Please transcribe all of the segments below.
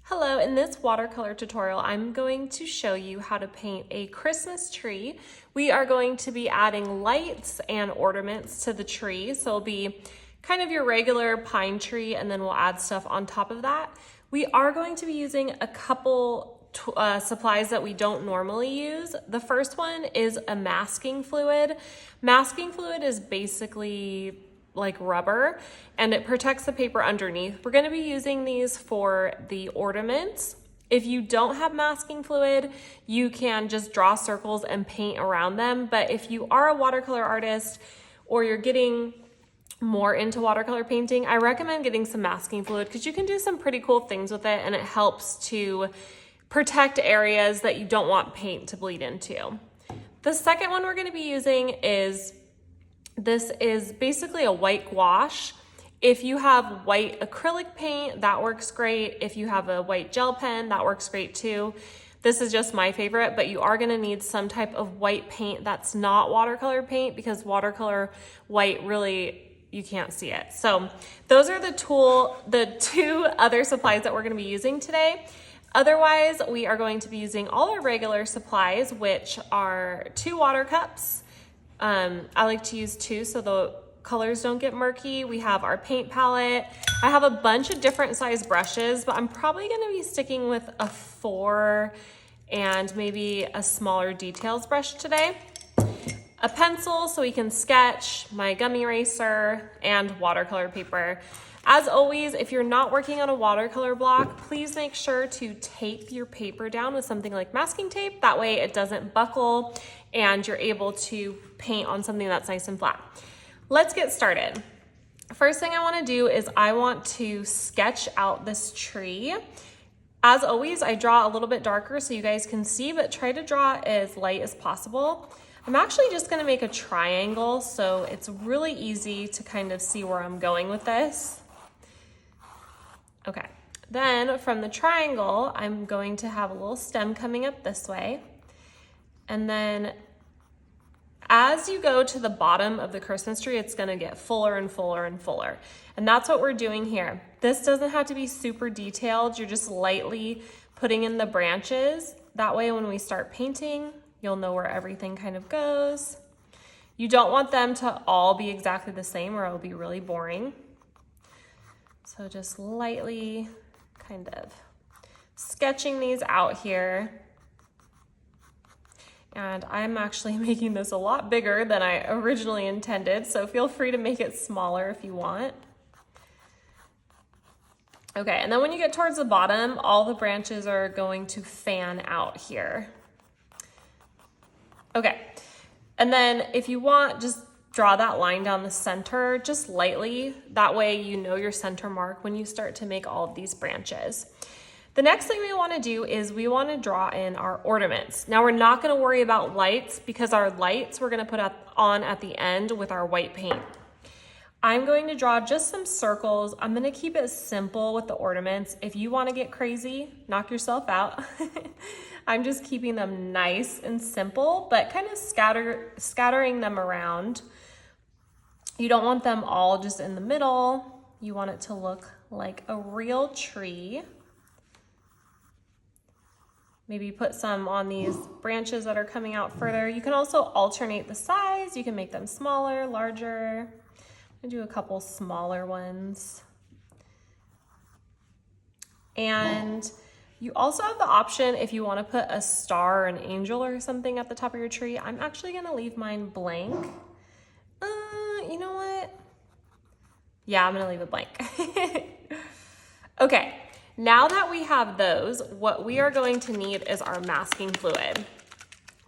Hello, in this watercolor tutorial, I'm going to show you how to paint a Christmas tree. We are going to be adding lights and ornaments to the tree. So it'll be kind of your regular pine tree, and then we'll add stuff on top of that. We are going to be using a couple supplies that we don't normally use. The first one is a masking fluid. Masking fluid is basically like rubber, and it protects the paper underneath. We're going to be using these for the ornaments. If you don't have masking fluid, you can just draw circles and paint around them. But if you are a watercolor artist or you're getting more into watercolor painting, I recommend getting some masking fluid because you can do some pretty cool things with it, and it helps to protect areas that you don't want paint to bleed into. The second one we're going to be using is this is basically a white gouache. If you have white acrylic paint, that works great. If you have a white gel pen, that works great too. This is just my favorite, but you are gonna need some type of white paint that's not watercolor paint, because watercolor white really, you can't see it. So those are the two other supplies that we're gonna be using today. Otherwise, we are going to be using all our regular supplies, which are 2 water cups. I like to use 2 so the colors don't get murky. We have our paint palette. I have a bunch of different size brushes, but I'm probably going to be sticking with a 4 and maybe a smaller details brush today. A pencil so we can sketch, my gummy eraser, and watercolor paper. As always, if you're not working on a watercolor block, please make sure to tape your paper down with something like masking tape. That way it doesn't buckle and you're able to paint on something that's nice and flat. Let's get started. First thing I want to do is I want to sketch out this tree. As always, I draw a little bit darker so you guys can see, but try to draw as light as possible. I'm actually just going to make a triangle, so it's really easy to kind of see where I'm going with this. Okay, then from the triangle, I'm going to have a little stem coming up this way. And then as you go to the bottom of the Christmas tree, it's gonna get fuller and fuller and fuller. And that's what we're doing here. This doesn't have to be super detailed. You're just lightly putting in the branches. That way when we start painting, you'll know where everything kind of goes. You don't want them to all be exactly the same or it'll be really boring. So just lightly kind of sketching these out here. And I'm actually making this a lot bigger than I originally intended, so feel free to make it smaller if you want. Okay, and then when you get towards the bottom, all the branches are going to fan out here. Okay, and then if you want, just draw that line down the center just lightly. That way you know your center mark when you start to make all of these branches. The next thing we want to do is we want to draw in our ornaments. Now we're not going to worry about lights because our lights we're going to put on at the end with our white paint. I'm going to draw just some circles. I'm going to keep it simple with the ornaments. If you want to get crazy, knock yourself out. I'm just keeping them nice and simple, but kind of scattering them around. You don't want them all just in the middle. You want it to look like a real tree. Maybe put some on these branches that are coming out further. You can also alternate the size. You can make them smaller, larger. I'm gonna do a couple smaller ones. And you also have the option if you want to put a star or an angel or something at the top of your tree. I'm actually gonna leave mine blank. You know what? Yeah, I'm gonna leave it blank. Okay. Now that we have those, what we are going to need is our masking fluid.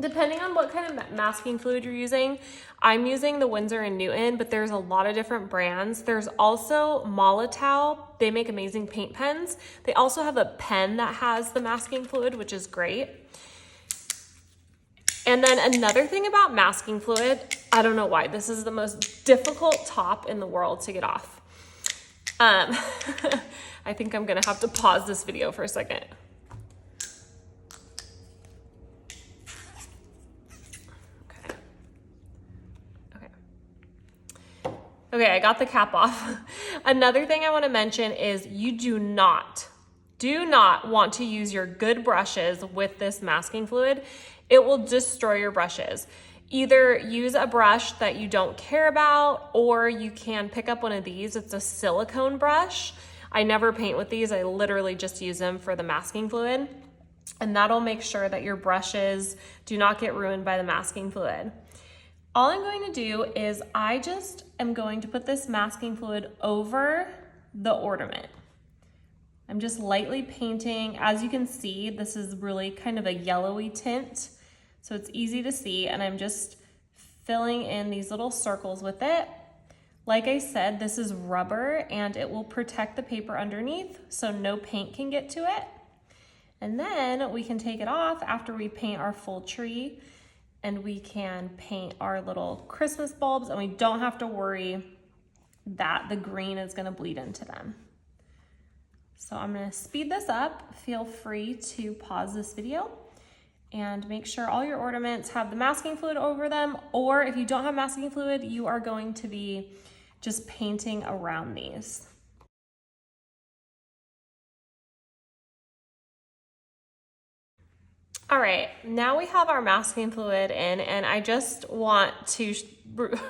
Depending on what kind of masking fluid you're using, I'm using the Winsor & Newton, but there's a lot of different brands. There's also Molotow. They make amazing paint pens. They also have a pen that has the masking fluid, which is great. And then another thing about masking fluid, I don't know why, this is the most difficult top in the world to get off. I think I'm gonna have to pause this video for a second. Okay, I got the cap off. Another thing I wanna mention is you do not do not want to use your good brushes with this masking fluid. It will destroy your brushes. Either use a brush that you don't care about, or you can pick up one of these. It's a silicone brush. I never paint with these. I literally just use them for the masking fluid. And that'll make sure that your brushes do not get ruined by the masking fluid. All I'm going to do is I just am going to put this masking fluid over the ornament. I'm just lightly painting. As you can see, this is really kind of a yellowy tint, so it's easy to see, and I'm just filling in these little circles with it. Like I said, this is rubber and it will protect the paper underneath so no paint can get to it. And then we can take it off after we paint our full tree, and we can paint our little Christmas bulbs, and we don't have to worry that the green is gonna bleed into them. So I'm gonna speed this up. Feel free to pause this video and make sure all your ornaments have the masking fluid over them, or if you don't have masking fluid, you are going to be just painting around these. All right, now we have our masking fluid in, and I just want to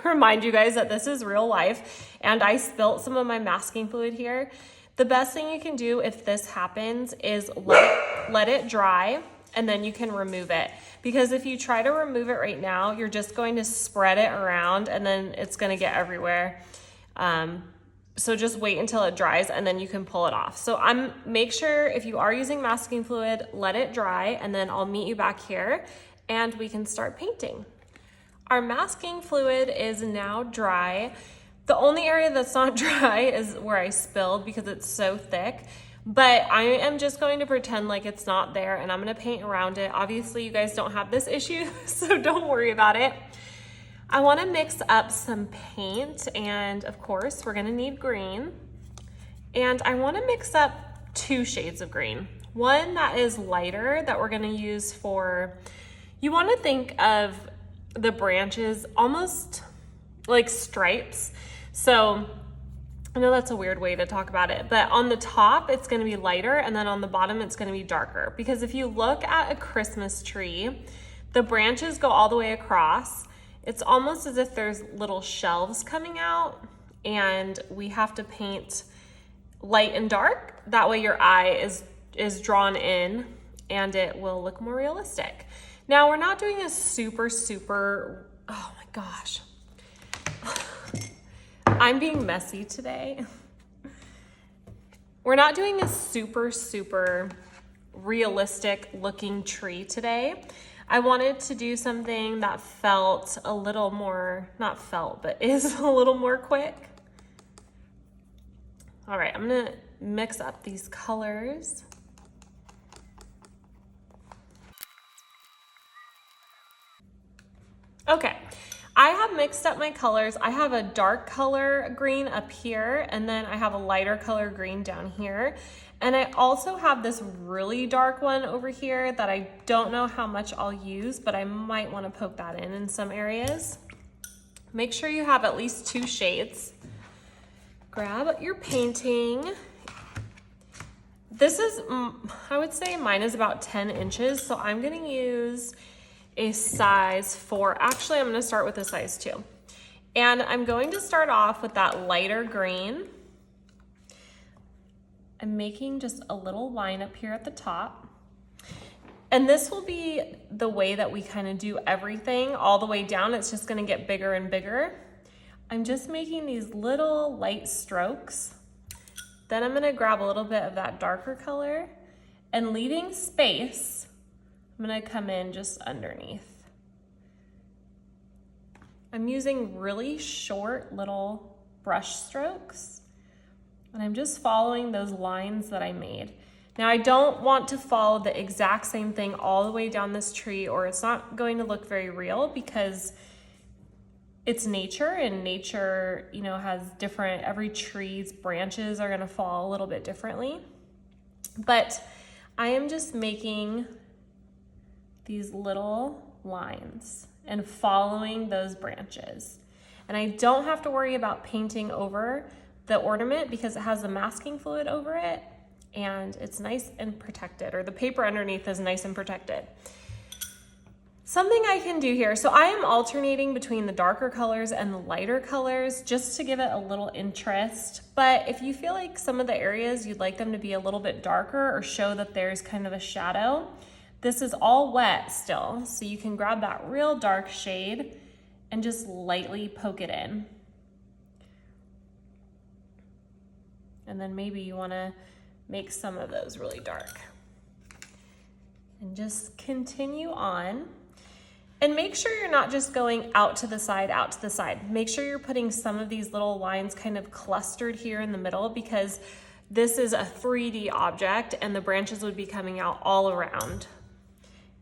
remind you guys that this is real life, and I spilt some of my masking fluid here. The best thing you can do if this happens is let it dry, and then you can remove it. Because if you try to remove it right now, you're just going to spread it around, and then it's gonna get everywhere. So just wait until it dries, and then you can pull it off. So make sure if you are using masking fluid, let it dry, and then I'll meet you back here and we can start painting. Our masking fluid is now dry. The only area that's not dry is where I spilled because it's so thick, but I am just going to pretend like it's not there, and I'm gonna paint around it. Obviously you guys don't have this issue, so don't worry about it. I want to mix up some paint, and of course we're gonna need green. And I want to mix up 2 shades of green. One that is lighter that we're gonna use for, you want to think of the branches almost like stripes. So I know that's a weird way to talk about it, but on the top it's gonna be lighter, and then on the bottom it's gonna be darker. Because if you look at a Christmas tree, the branches go all the way across. It's almost as if there's little shelves coming out, and we have to paint light and dark. That way your eye is drawn in and it will look more realistic. Now we're not doing a super, oh my gosh. I'm being messy today. We're not doing a super realistic looking tree today. I wanted to do something that felt a little more, not felt, but is a little more quick. All right, I'm gonna mix up these colors. Okay, I have mixed up my colors. I have a dark color green up here, and then I have a lighter color green down here. And I also have this really dark one over here that I don't know how much I'll use, but I might want to poke that in some areas. Make sure you have at least 2 shades. Grab your painting. This is, I would say mine is about 10 inches, so I'm gonna use a size 4. Actually, I'm gonna start with a size 2. And I'm going to start off with that lighter green. I'm making just a little line up here at the top. And this will be the way that we kind of do everything all the way down. It's just gonna get bigger and bigger. I'm just making these little light strokes. Then I'm gonna grab a little bit of that darker color, and leaving space, I'm gonna come in just underneath. I'm using really short little brush strokes, and I'm just following those lines that I made. Now I don't want to follow the exact same thing all the way down this tree, or it's not going to look very real, because it's nature, and nature, you know, has different, every tree's branches are gonna fall a little bit differently. But I am just making these little lines and following those branches. And I don't have to worry about painting over the ornament because it has the masking fluid over it. and it's nice and protected, or the paper underneath is nice and protected. Something I can do here, so I am alternating between the darker colors and the lighter colors just to give it a little interest. But if you feel like some of the areas you'd like them to be a little bit darker or show that there's kind of a shadow, this is all wet still. So you can grab that real dark shade and just lightly poke it in. And then maybe you wanna make some of those really dark. And just continue on. And make sure you're not just going out to the side, out to the side. Make sure you're putting some of these little lines kind of clustered here in the middle, because this is a 3D object and the branches would be coming out all around.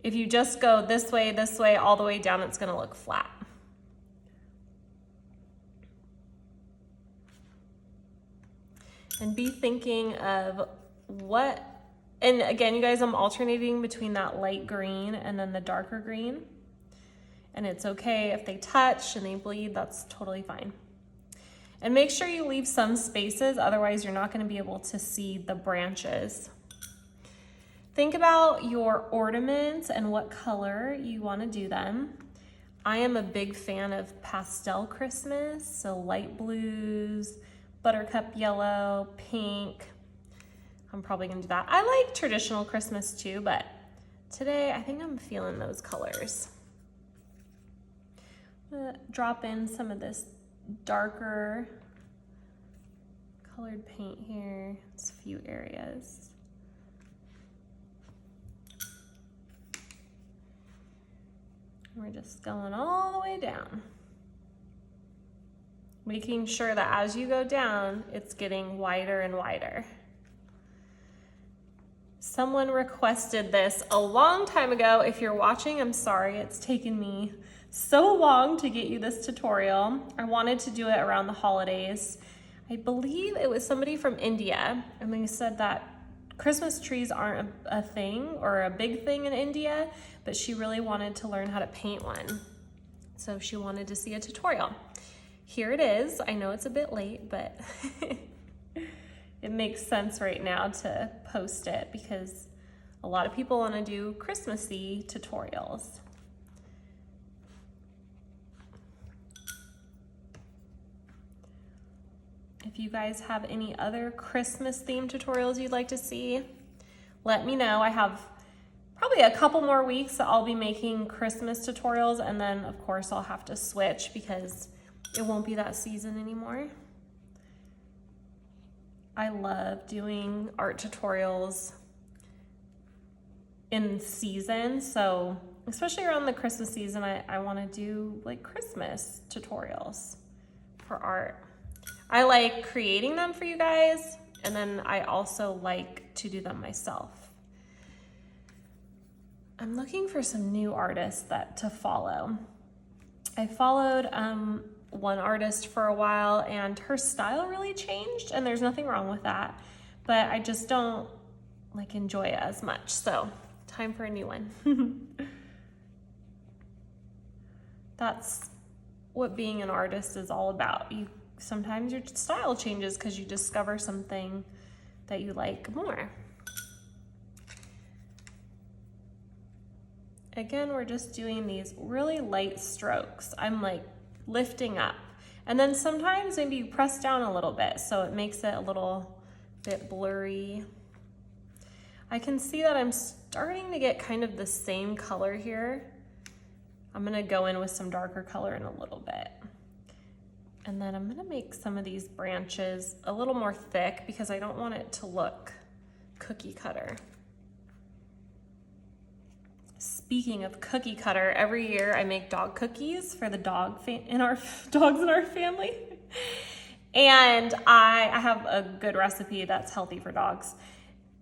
If you just go this way, all the way down, it's gonna look flat. And be thinking of what, and again, you guys, I'm alternating between that light green and then the darker green. And it's okay if they touch and they bleed, that's totally fine. And make sure you leave some spaces, otherwise you're not going to be able to see the branches. Think about your ornaments and what color you want to do them. I am a big fan of pastel Christmas, so light blues, buttercup yellow, pink. I'm probably going to do that. I like traditional Christmas too, but today I think I'm feeling those colors. Drop in some of this darker colored paint here. It's a few areas. We're just going all the way down. Making sure that as you go down, it's getting wider and wider. Someone requested this a long time ago. If you're watching, I'm sorry, it's taken me so long to get you this tutorial. I wanted to do it around the holidays. I believe it was somebody from India, and they said that Christmas trees aren't a thing or a big thing in India, but she really wanted to learn how to paint one. So she wanted to see a tutorial. Here it is. I know it's a bit late, but it makes sense right now to post it because a lot of people want to do Christmassy tutorials. If you guys have any other Christmas themed tutorials you'd like to see, let me know. I have probably a couple more weeks that I'll be making Christmas tutorials, and then of course I'll have to switch because it won't be that season anymore. I love doing art tutorials in season, so especially around the Christmas season, I want to do like Christmas tutorials for art. I like creating them for you guys, and then I also like to do them myself. I'm looking for some new artists to follow. I followed one artist for a while, and her style really changed, and there's nothing wrong with that, but I just don't like enjoy it as much, so time for a new one. That's what being an artist is all about. Sometimes your style changes because you discover something that you like more. Again, we're just doing these really light strokes. I'm like lifting up. And then sometimes maybe you press down a little bit so it makes it a little bit blurry. I can see that I'm starting to get kind of the same color here. I'm gonna go in with some darker color in a little bit. And then I'm gonna make some of these branches a little more thick because I don't want it to look cookie cutter. Speaking of cookie cutter, every year I make dog cookies for the dogs in our family. And I have a good recipe that's healthy for dogs.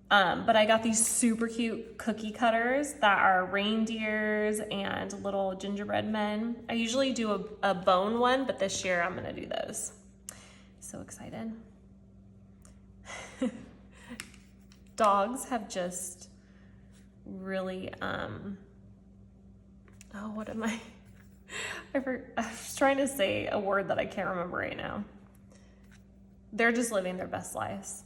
But I got these super cute cookie cutters that are reindeers and little gingerbread men. I usually do a bone one, but this year I'm gonna do those. So excited. Dogs have just really, what am I? I was trying to say a word that I can't remember right now. They're just living their best lives.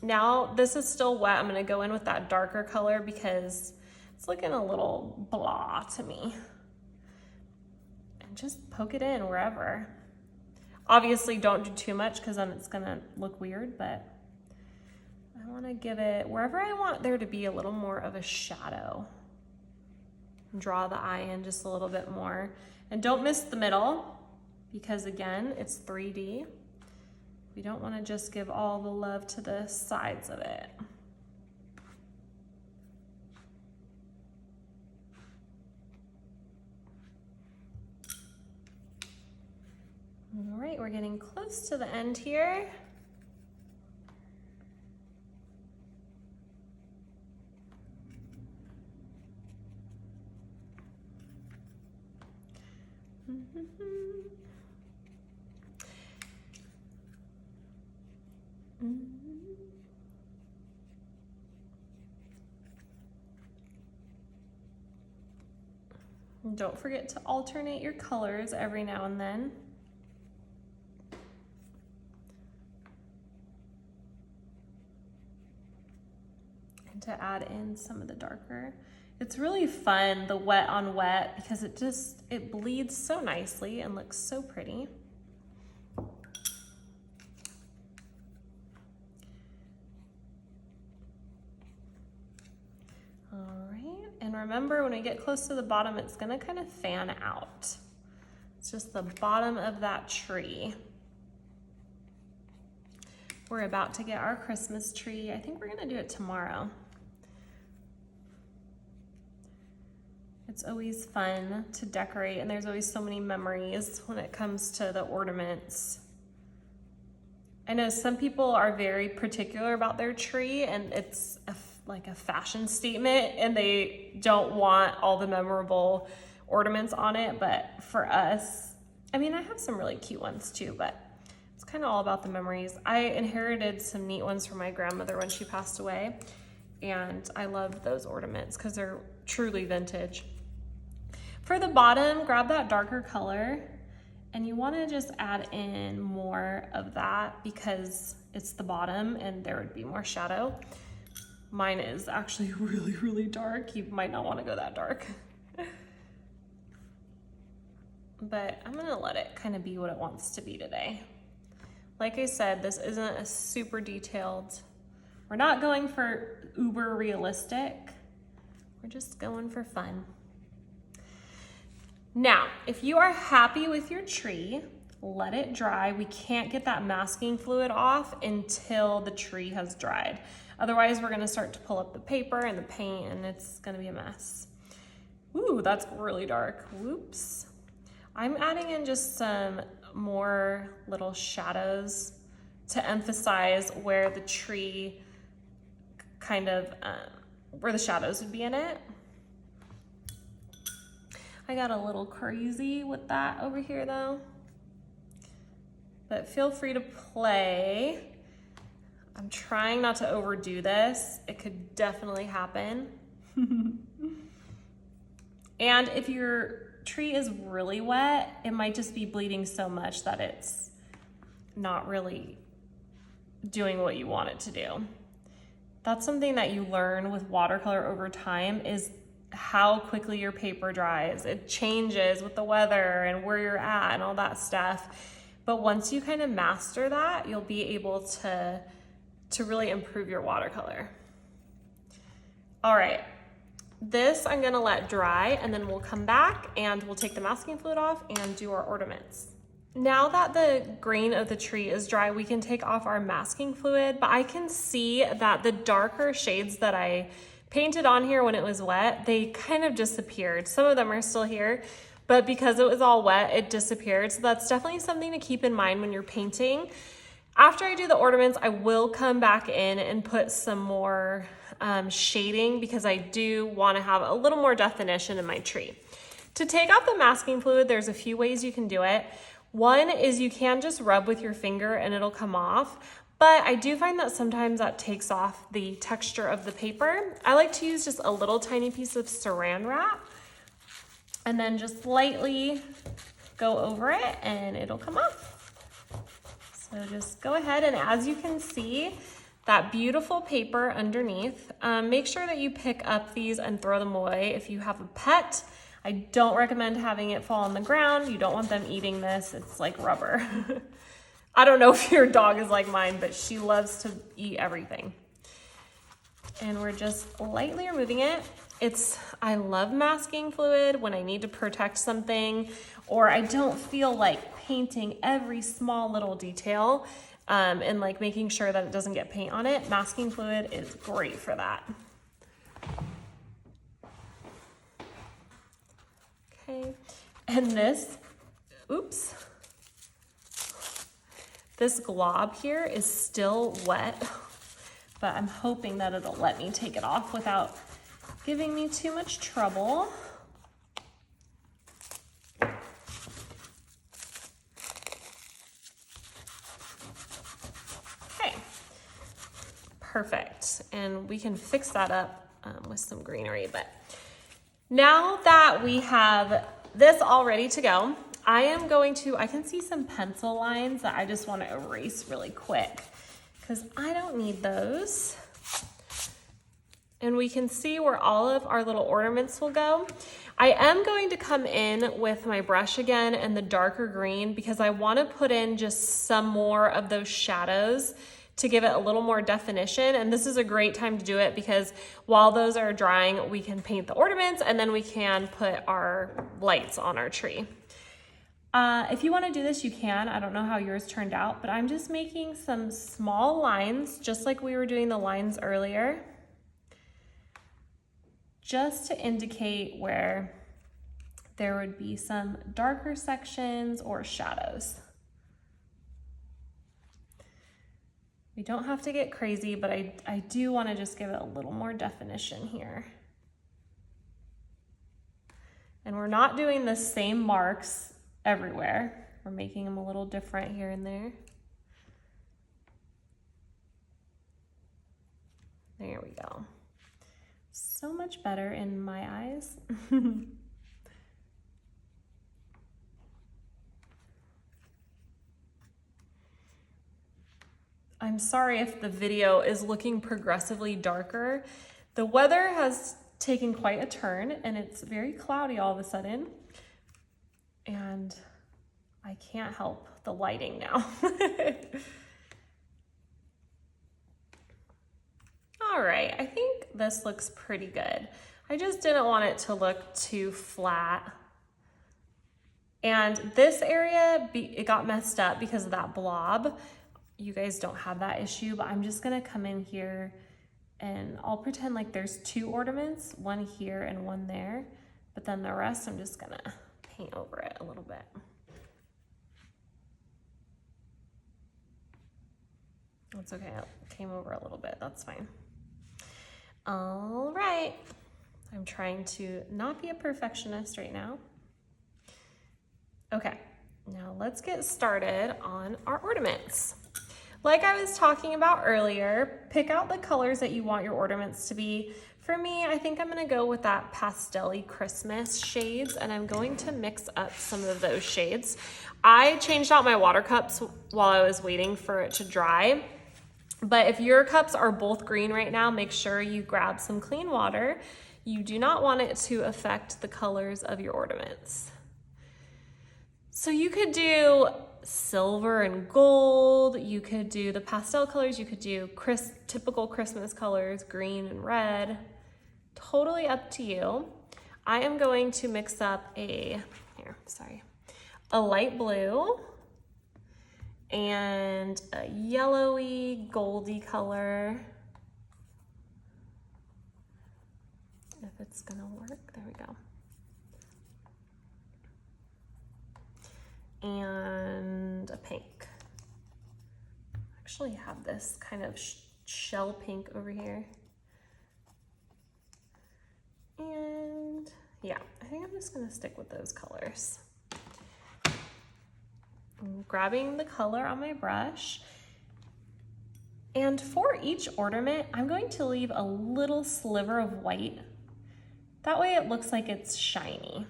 Now this is still wet. I'm gonna go in with that darker color because it's looking a little blah to me. And just poke it in wherever. Obviously don't do too much because then it's gonna look weird, but I wanna give it wherever I want there to be a little more of a shadow. Draw the eye in just a little bit more. And don't miss the middle because again, it's 3D. We don't wanna just give all the love to the sides of it. All right, we're getting close to the end here. And don't forget to alternate your colors every now and then. And to add in some of the darker. It's really fun, the wet on wet, because it bleeds so nicely and looks so pretty. And remember, when we get close to the bottom, it's gonna kind of fan out. It's just the bottom of that tree. We're about to get our Christmas tree. I think we're gonna do it tomorrow. It's always fun to decorate, and there's always so many memories when it comes to the ornaments. I know some people are very particular about their tree, and it's like a fashion statement, and they don't want all the memorable ornaments on it. But for us, I mean, I have some really cute ones too, but it's kind of all about the memories. I inherited some neat ones from my grandmother when she passed away, and I love those ornaments because they're truly vintage. For the bottom, grab that darker color, and you want to just add in more of that because it's the bottom and there would be more shadow. Mine is actually really, really dark. You might not want to go that dark. But I'm gonna let it kind of be what it wants to be today. Like I said, this isn't a super detailed, we're not going for uber realistic. We're just going for fun. Now, if you are happy with your tree, let it dry. We can't get that masking fluid off until the tree has dried. Otherwise, we're gonna start to pull up the paper and the paint, and it's gonna be a mess. Ooh, that's really dark. Whoops. I'm adding in just some more little shadows to emphasize where the tree kind of, where the shadows would be in it. I got a little crazy with that over here though. But feel free to play. I'm trying not to overdo this. It could definitely happen. And if your tree is really wet, it might just be bleeding so much that it's not really doing what you want it to do. That's something that you learn with watercolor over time, is how quickly your paper dries. It changes with the weather and where you're at and all that stuff. But once you kind of master that, you'll be able to really improve your watercolor. All right, this I'm gonna let dry, and then we'll come back and we'll take the masking fluid off and do our ornaments. Now that the green of the tree is dry, we can take off our masking fluid, but I can see that the darker shades that I painted on here when it was wet, they kind of disappeared. Some of them are still here, but because it was all wet, it disappeared. So that's definitely something to keep in mind when you're painting. After I do the ornaments, I will come back in and put some more shading because I do want to have a little more definition in my tree. To take off the masking fluid, there's a few ways you can do it. One is you can just rub with your finger and it'll come off, but I do find that sometimes that takes off the texture of the paper. I like to use just a little tiny piece of saran wrap and then just lightly go over it and it'll come off. So just go ahead, and as you can see, that beautiful paper underneath. Make sure that you pick up these and throw them away if you have a pet. I don't recommend having it fall on the ground. You don't want them eating this. It's like rubber. I don't know if your dog is like mine, but she loves to eat everything. And we're just lightly removing it. I love masking fluid when I need to protect something, or I don't feel like painting every small little detail and like making sure that it doesn't get paint on it. Masking fluid is great for that. Okay, and this glob here is still wet, but I'm hoping that it'll let me take it off without giving me too much trouble. Okay, perfect. And we can fix that up with some greenery, but now that we have this all ready to go, I can see some pencil lines that I just want to erase really quick because I don't need those. And we can see where all of our little ornaments will go. I am going to come in with my brush again and the darker green because I want to put in just some more of those shadows to give it a little more definition. And this is a great time to do it because while those are drying, we can paint the ornaments and then we can put our lights on our tree. If you want to do this, you can. I don't know how yours turned out, but I'm just making some small lines, just like we were doing the lines earlier, just to indicate where there would be some darker sections or shadows. We don't have to get crazy, but I do want to just give it a little more definition here. And we're not doing the same marks everywhere. We're making them a little different here and there. There we go. So much better in my eyes. I'm sorry if the video is looking progressively darker. The weather has taken quite a turn and it's very cloudy all of a sudden. And I can't help the lighting now. All right, I think this looks pretty good. I just didn't want it to look too flat. And this area, it got messed up because of that blob. You guys don't have that issue, but I'm just gonna come in here and I'll pretend like there's two ornaments, one here and one there, but then the rest I'm just gonna paint over it a little bit. That's okay, it came over a little bit, that's fine. All right, I'm trying to not be a perfectionist right now. Okay, now let's get started on our ornaments. Like I was talking about earlier, pick out the colors that you want your ornaments to be. For me, I think I'm gonna go with that pastel-y Christmas shades, and I'm going to mix up some of those shades. I changed out my water cups while I was waiting for it to dry. But if your cups are both green right now, make sure you grab some clean water. You do not want it to affect the colors of your ornaments. So you could do silver and gold, you could do the pastel colors, you could do typical Christmas colors, green and red, totally up to you. I am going to mix up a light blue and a yellowy, goldy color. If it's gonna work, there we go. And a pink. Actually have this kind of shell pink over here. And yeah, I think I'm just gonna stick with those colors. I'm grabbing the color on my brush. And for each ornament, I'm going to leave a little sliver of white. That way it looks like it's shiny.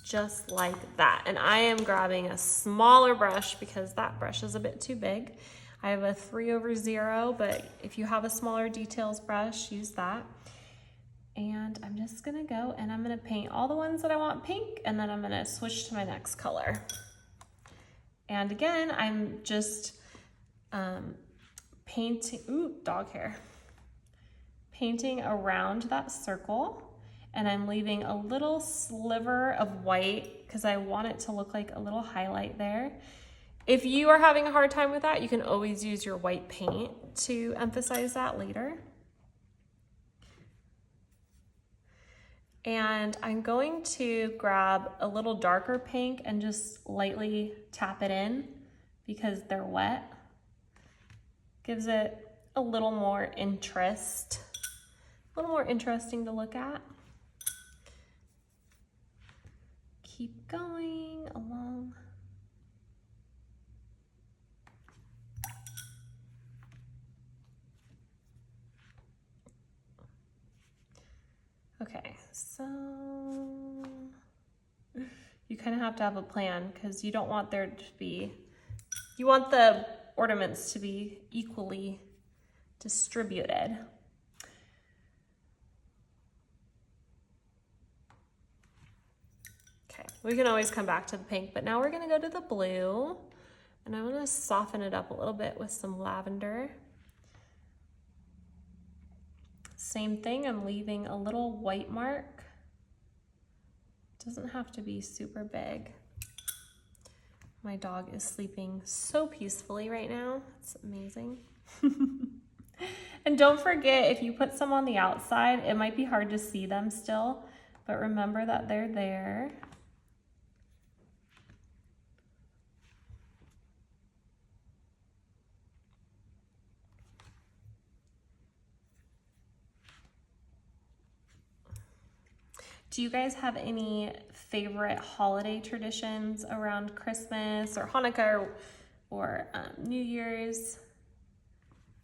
just like that. And I am grabbing a smaller brush because that brush is a bit too big. I have a 3/0, but if you have a smaller details brush, use that. And I'm just gonna go and I'm gonna paint all the ones that I want pink, and then I'm gonna switch to my next color. And again, I'm just painting, ooh, dog hair. Painting around that circle, and I'm leaving a little sliver of white because I want it to look like a little highlight there. If you are having a hard time with that, you can always use your white paint to emphasize that later. And I'm going to grab a little darker pink and just lightly tap it in because they're wet. Gives it a little more interest, a little more interesting to look at. Keep going along. Okay, so you kind of have to have a plan because you don't want there to be, you want the ornaments to be equally distributed. Okay, we can always come back to the pink, but now we're gonna go to the blue, and I'm gonna soften it up a little bit with some lavender. Same thing, I'm leaving a little white mark. Doesn't have to be super big. My dog is sleeping so peacefully right now. It's amazing. And don't forget, if you put some on the outside, it might be hard to see them still, but remember that they're there. Do you guys have any favorite holiday traditions around Christmas or Hanukkah or New Year's?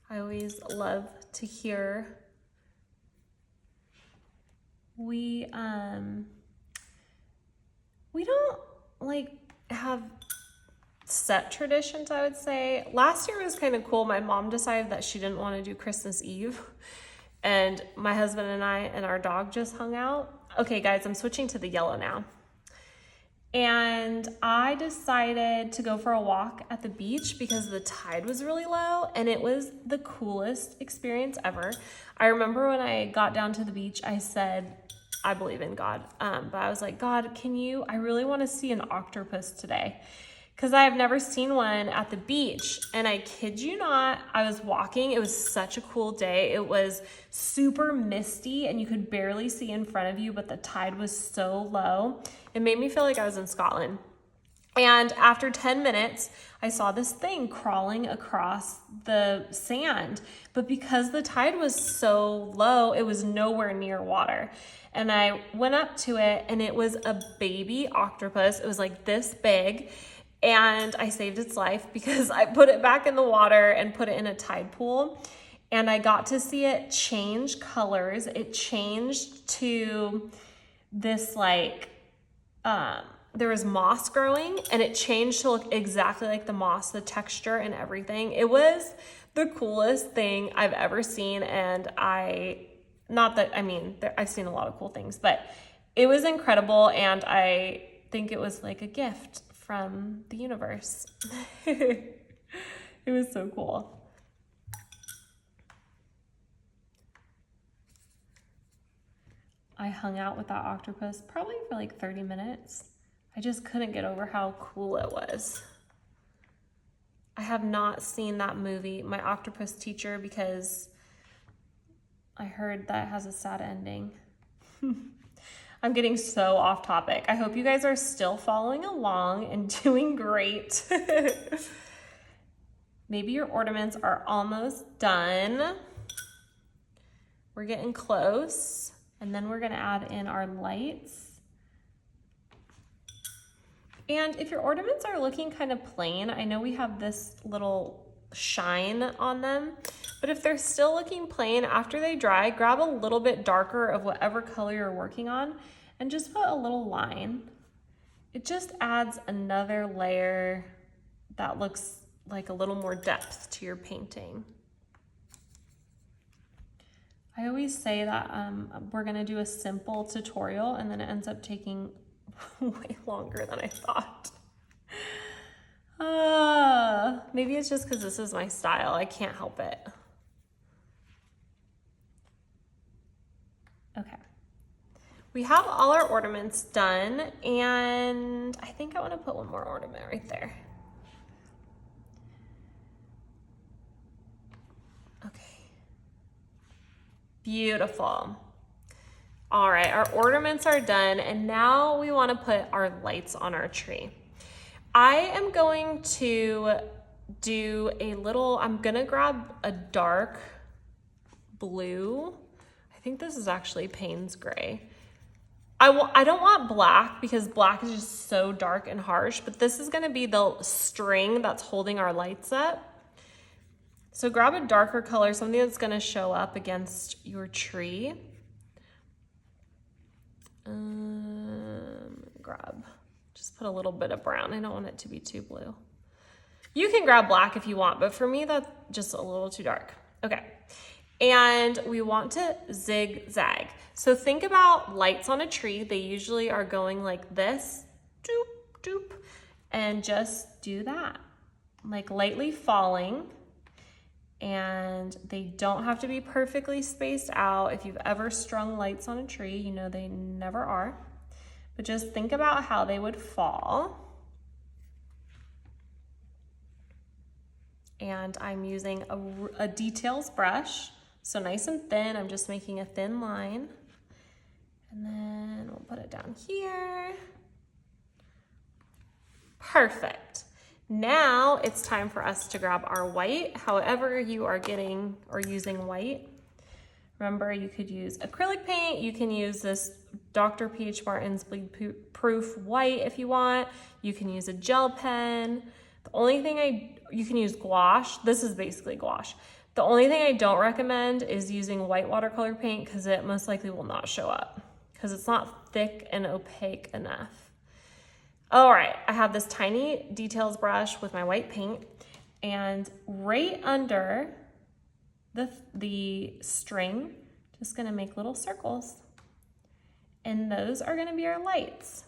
I always love to hear. We don't like have set traditions, I would say. Last year was kind of cool. My mom decided that she didn't want to do Christmas Eve, and my husband and I and our dog just hung out. Okay, guys, I'm switching to the yellow now. And I decided to go for a walk at the beach because the tide was really low, and it was the coolest experience ever. I remember when I got down to the beach, I said, I believe in God, but I was like, God, I really want to see an octopus today, because I have never seen one at the beach. And I kid you not, I was walking, it was such a cool day. It was super misty and you could barely see in front of you, but the tide was so low. It made me feel like I was in Scotland. And after 10 minutes, I saw this thing crawling across the sand, but because the tide was so low, it was nowhere near water. And I went up to it, and it was a baby octopus. It was like this big. And I saved its life because I put it back in the water and put it in a tide pool. And I got to see it change colors. It changed to this like, there was moss growing, and it changed to look exactly like the moss, the texture and everything. It was the coolest thing I've ever seen. And I've seen a lot of cool things, but it was incredible. And I think it was like a gift from the universe. It was so cool. I hung out with that octopus probably for like 30 minutes. I just couldn't get over how cool it was. I have not seen that movie, My Octopus Teacher, because I heard that has a sad ending. I'm getting so off topic. I hope you guys are still following along and doing great. Maybe your ornaments are almost done. We're getting close. And then we're gonna add in our lights. And if your ornaments are looking kind of plain, I know we have this little shine on them, but if they're still looking plain after they dry, grab a little bit darker of whatever color you're working on and just put a little line. It just adds another layer that looks like a little more depth to your painting. I always say that we're gonna do a simple tutorial and then it ends up taking way longer than I thought. Maybe it's just because this is my style. I can't help it. Okay. We have all our ornaments done, and I think I want to put one more ornament right there. Okay. Beautiful. All right, our ornaments are done, and now we want to put our lights on our tree. I am going to do a little, I'm gonna grab a dark blue. I think this is actually Payne's gray. I don't want black because black is just so dark and harsh, but this is gonna be the string that's holding our lights up. So grab a darker color, something that's gonna show up against your tree. Just put a little bit of brown. I don't want it to be too blue. You can grab black if you want, but for me, that's just a little too dark. Okay, and we want to zigzag. So think about lights on a tree. They usually are going like this, doop, doop, and just do that, like lightly falling. And they don't have to be perfectly spaced out. If you've ever strung lights on a tree, you know they never are. But just think about how they would fall. And I'm using a details brush. So nice and thin, I'm just making a thin line. And then we'll put it down here. Perfect. Now it's time for us to grab our white, however you are getting or using white. Remember, you could use acrylic paint, you can use this Dr. P.H. Martin's bleed proof white if you want. You can use a gel pen. The only thing you can use gouache. This is basically gouache. The only thing I don't recommend is using white watercolor paint because it most likely will not show up because it's not thick and opaque enough. All right, I have this tiny details brush with my white paint, and right under the string, just gonna make little circles. And those are gonna be our lights.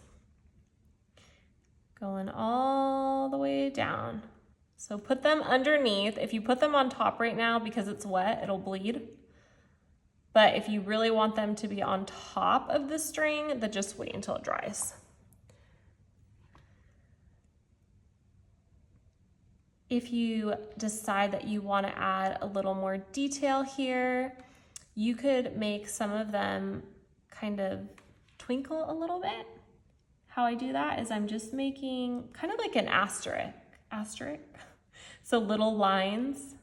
Going all the way down. So put them underneath. If you put them on top right now because it's wet, it'll bleed. But if you really want them to be on top of the string, then just wait until it dries. If you decide that you want to add a little more detail here, you could make some of them kind of twinkle a little bit. How I do that is I'm just making kind of like an asterisk. So little lines.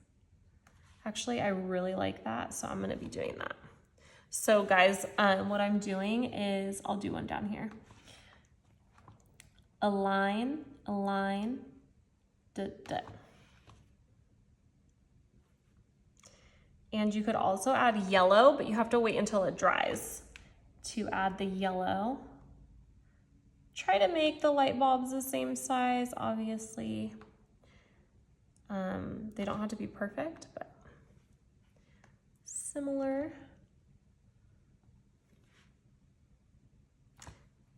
Actually, I really like that, so I'm going to be doing that. So guys, what I'm doing is, I'll do one down here. A line, and you could also add yellow, but you have to wait until it dries to add the yellow. Try to make the light bulbs the same size, obviously. They don't have to be perfect, but similar.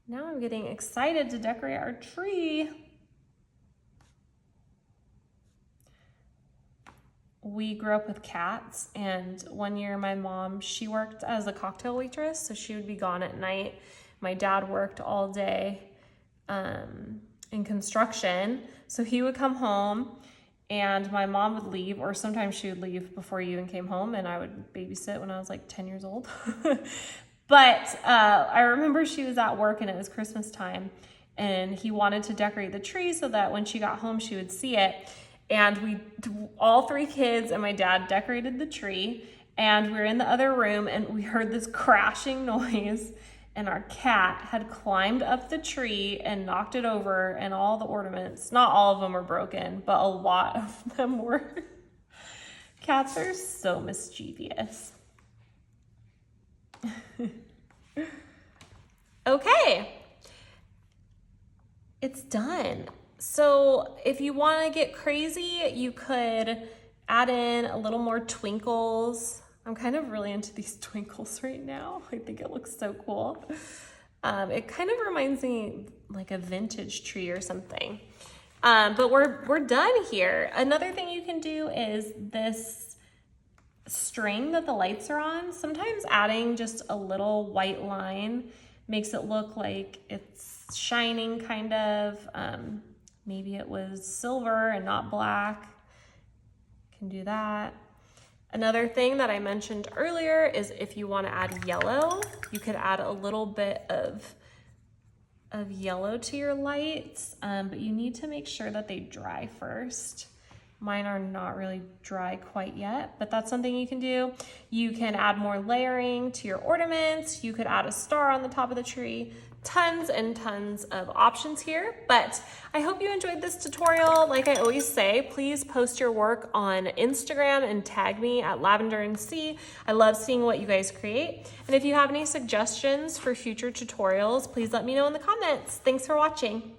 Now I'm getting excited to decorate our tree. We grew up with cats, and one year my mom, she worked as a cocktail waitress, so she would be gone at night. My dad worked all day in construction, so he would come home and my mom would leave, or sometimes she would leave before he even came home, and I would babysit when I was like 10 years old. But I remember she was at work and it was Christmas time, and he wanted to decorate the tree so that when she got home she would see it. And we, all three kids and my dad, decorated the tree, and we were in the other room and we heard this crashing noise, and our cat had climbed up the tree and knocked it over, and all the ornaments, not all of them were broken, but a lot of them were. Cats are so mischievous. Okay. it's done. So if you want to get crazy, you could add in a little more twinkles. I'm kind of really into these twinkles right now. I think it looks so cool. It kind of reminds me like a vintage tree or something. But we're done here. Another thing you can do is this string that the lights are on. Sometimes adding just a little white line makes it look like it's shining kind of. Maybe it was silver and not black. Can do that. Another thing that I mentioned earlier is if you want to add yellow, you could add a little bit of yellow to your lights, but you need to make sure that they dry first. Mine are not really dry quite yet, but that's something you can do. You can add more layering to your ornaments. You could add a star on the top of the tree. Tons and tons of options here, but I hope you enjoyed this tutorial. Like I always say, please post your work on Instagram and tag me at Lavender and C. I love seeing what you guys create. And if you have any suggestions for future tutorials, please let me know in the comments. Thanks for watching.